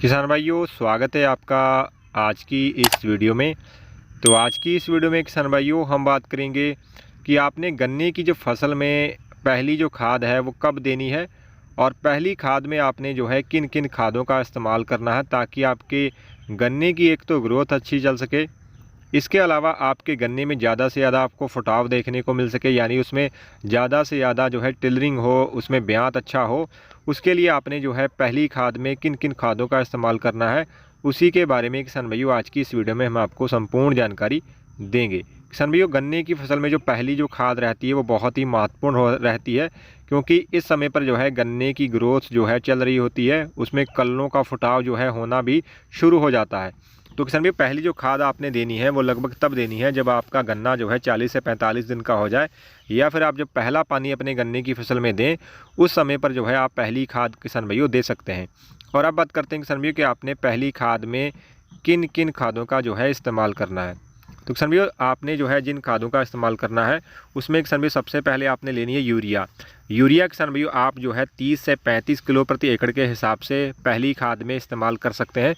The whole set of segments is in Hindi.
किसान भाइयों, स्वागत है आपका आज की इस वीडियो में। तो आज की इस वीडियो में किसान भाइयों हम बात करेंगे कि आपने गन्ने की जो फसल में पहली जो खाद है वो कब देनी है और पहली खाद में आपने जो है किन किन खादों का इस्तेमाल करना है ताकि आपके गन्ने की एक तो ग्रोथ अच्छी चल सके, इसके अलावा आपके गन्ने में ज़्यादा से ज़्यादा आपको फुटाव देखने को मिल सके, यानी उसमें ज़्यादा से ज़्यादा जो है टिलरिंग हो, उसमें ब्यात अच्छा हो। उसके लिए आपने जो है पहली खाद में किन किन खादों का इस्तेमाल करना है, उसी के बारे में किसान भाइयों आज की इस वीडियो में हम आपको संपूर्ण जानकारी देंगे। किसान भाइयों, गन्ने की फसल में जो पहली जो खाद रहती है वो बहुत ही महत्वपूर्ण रहती है, क्योंकि इस समय पर जो है गन्ने की ग्रोथ जो है चल रही होती है, उसमें कल्लों का फुटाव जो है होना भी शुरू हो जाता है। तो किसान भाई, पहली जो खाद आपने देनी है वो लगभग तब देनी है जब आपका गन्ना जो है 40 से 45 दिन का हो जाए, या फिर आप जब पहला पानी अपने गन्ने की फसल में दें उस समय पर जो है आप पहली खाद किसान भाइयों दे सकते हैं। और अब बात करते हैं किसान भाइयों कि आपने पहली खाद में किन किन खादों का जो है इस्तेमाल करना है। तो किसान भाइयों, आपने जो है जिन खादों का इस्तेमाल करना है उसमें किसान भाइयों सबसे पहले आपने लेनी है यूरिया। यूरिया किसान भाइयों आप जो है 30 से 35 किलो प्रति एकड़ के हिसाब से पहली खाद में इस्तेमाल कर सकते हैं।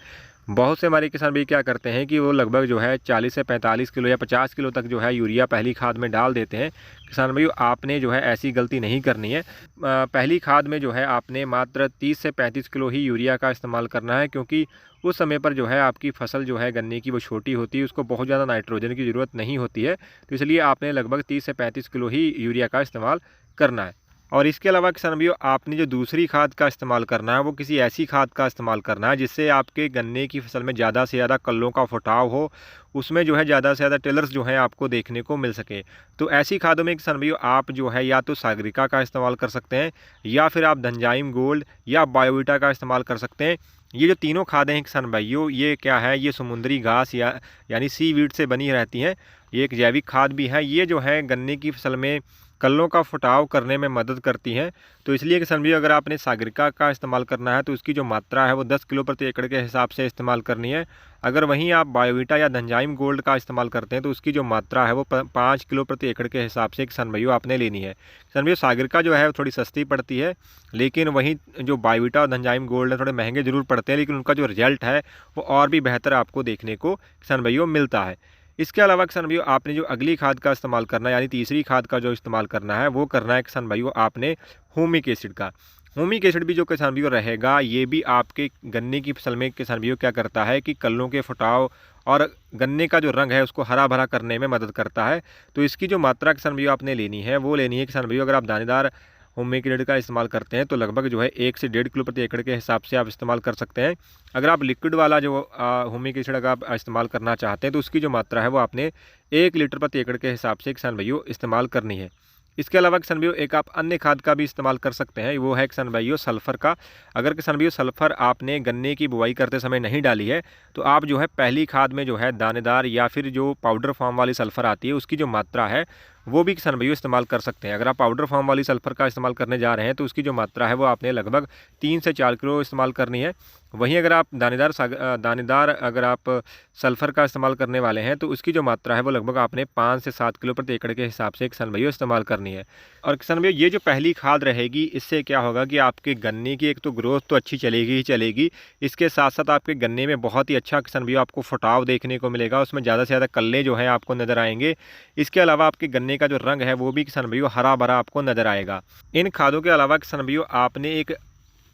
बहुत से हमारे किसान भाई क्या करते हैं कि वो लगभग जो है 40 से 45 किलो या 50 किलो तक जो है यूरिया पहली खाद में डाल देते हैं। किसान भाई, आपने जो है ऐसी गलती नहीं करनी है। पहली खाद में जो है आपने मात्र 30 से 35 किलो ही यूरिया का इस्तेमाल करना है, क्योंकि उस समय पर जो है आपकी फसल जो है गन्ने की वो छोटी होती है, उसको बहुत ज़्यादा नाइट्रोजन की ज़रूरत नहीं होती है। तो इसलिए आपने लगभग 30 से 35 किलो ही यूरिया का इस्तेमाल करना है। और इसके अलावा किसान भाइयों, आपने जो दूसरी खाद का इस्तेमाल करना है वो किसी ऐसी खाद का इस्तेमाल करना है जिससे आपके गन्ने की फसल में ज़्यादा से ज़्यादा कल्लों का फुटाव हो, उसमें जो है ज़्यादा से ज़्यादा टिलर्स जो हैं आपको देखने को मिल सके। तो ऐसी खादों में किसान भाइयों आप जो है या तो सागरिका का इस्तेमाल कर सकते हैं, या फिर आप धनजाइम गोल्ड या बायोवीटा का इस्तेमाल कर सकते हैं। ये जो तीनों खादें हैं किसान भाइयों, ये क्या है, ये समुद्री घास यानी सीवीड से बनी रहती हैं। ये एक जैविक खाद भी है। ये जो है गन्ने की फसल में कल्लों का फुटाव करने में मदद करती हैं। तो इसलिए किसान भाई, अगर आपने सागरिका का इस्तेमाल करना है तो उसकी जो मात्रा है वो 10 किलो प्रति एकड़ के हिसाब से इस्तेमाल करनी है। अगर वहीं आप बायोवीटा या धनजाइम गोल्ड का इस्तेमाल करते हैं तो उसकी जो मात्रा है वो 5 किलो प्रति एकड़ के हिसाब से किसान भाइयों आपने लेनी है। किसान भाइयों, सागरिका जो है वो थोड़ी सस्ती पड़ती है, लेकिन वहीं जो बायोवीटा और धनजाइम गोल्ड है थोड़े महंगे जरूर पड़ते हैं, लेकिन उनका जो रिजल्ट है वो और भी बेहतर आपको देखने को किसान भाइयों मिलता है। इसके अलावा किसान भाइयों, आपने जो अगली खाद का इस्तेमाल करना है, यानी तीसरी खाद का जो इस्तेमाल करना है वो करना है किसान भाइयों आपने ह्यूमिक एसिड का। ह्यूमिक एसिड भी जो किसान भाइयों रहेगा, ये भी आपके गन्ने की फसल में किसान भाइयों क्या करता है कि कल्लों के फुटाव और गन्ने का जो रंग है उसको हरा भरा करने में मदद करता है। तो इसकी जो मात्रा किसान भाइयों आपने लेनी है वो लेनी है किसान भाइयों, अगर आप दानेदार ह्यूमिक एसिड का इस्तेमाल करते हैं तो लगभग जो है 1 से 1.5 किलो प्रति एकड़ के हिसाब से आप इस्तेमाल कर सकते हैं। अगर आप लिक्विड वाला जो ह्यूमिक एसिड का आप इस्तेमाल करना चाहते हैं तो उसकी जो मात्रा है वो आपने 1 लीटर प्रति एकड़ के हिसाब से किसान भाइयों इस्तेमाल करनी है। इसके अलावा किसान भाइयों एक आप अन्य खाद का भी इस्तेमाल कर सकते हैं, वो है किसान भाइयों सल्फ़र का। अगर किसान भाइयों सल्फ़र आपने गन्ने की बुआई करते समय नहीं डाली है तो आप जो है पहली खाद में जो है दानेदार या फिर जो पाउडर फॉर्म वाली सल्फ़र आती है उसकी जो मात्रा है वो भी किसान भाइयों इस्तेमाल कर सकते हैं। अगर आप पाउडर फॉर्म वाली सल्फ़र का इस्तेमाल करने जा रहे हैं तो उसकी जो मात्रा है वो आपने लगभग 3 से 4 किलो इस्तेमाल करनी है। वहीं अगर आप दानेदार अगर आप सल्फ़र का इस्तेमाल करने वाले हैं तो उसकी जो मात्रा है वो लगभग आपने 5 से 7 किलो प्रति एकड़ के हिसाब से किसान भाइयों इस्तेमाल करनी है। और किसान भाइयों, ये जो पहली खाद रहेगी इससे क्या होगा कि आपके गन्ने की एक तो ग्रोथ तो अच्छी चलेगी ही चलेगी, इसके साथ साथ आपके गन्ने में बहुत ही अच्छा किसान भाइयों आपको फुटाव देखने को मिलेगा, उसमें ज़्यादा से ज़्यादा कल्ले जो हैं आपको नज़र आएंगे। इसके अलावा आपके गन्ने का जो रंग है वो भी किसान भाइयों हरा भरा आपको नज़र आएगा। इन खादों के अलावा किसान भाइयों आपने एक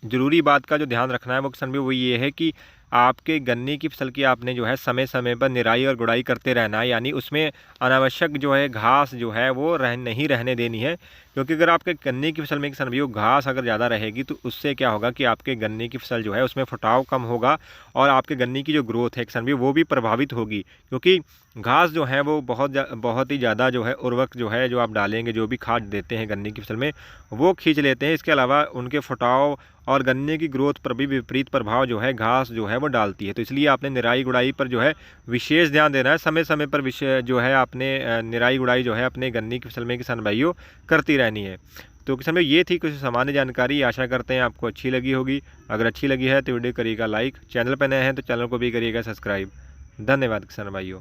ज़रूरी बात का जो ध्यान रखना है वो किसान भाइयों वो ये है कि आपके गन्ने की फसल की आपने जो है समय समय पर निराई और गुड़ाई करते रहना है, यानी उसमें अनावश्यक जो है घास जो है वो नहीं रहने देनी है। क्योंकि अगर आपके गन्ने की फसल में किसान भाइयों घास अगर ज़्यादा रहेगी तो उससे क्या होगा कि आपके गन्ने की फसल जो है उसमें फुटाव कम होगा और आपके गन्ने की जो ग्रोथ है किसान भाइयों वो भी प्रभावित होगी। क्योंकि घास जो है वो बहुत ही ज़्यादा जो है उर्वरक जो है जो आप डालेंगे, जो भी खाद देते हैं गन्ने की फसल में, वो खींच लेते हैं। इसके अलावा उनके फुटाव और गन्ने की ग्रोथ पर भी विपरीत प्रभाव जो है घास जो है वो डालती है। तो इसलिए आपने निराई गुड़ाई पर जो है विशेष ध्यान देना है। समय समय पर विषय जो है आपने निराई गुड़ाई जो है अपने गन्ने की फसल में किसान भाइयों करती रहनी है। तो किसान भाई, ये थी कुछ सामान्य जानकारी, आशा करते हैं आपको अच्छी लगी होगी। अगर अच्छी लगी है तो वीडियो करिएगा लाइक, चैनल पर नए हैं तो चैनल को भी करिएगा सब्सक्राइब। धन्यवाद किसान भाइयों।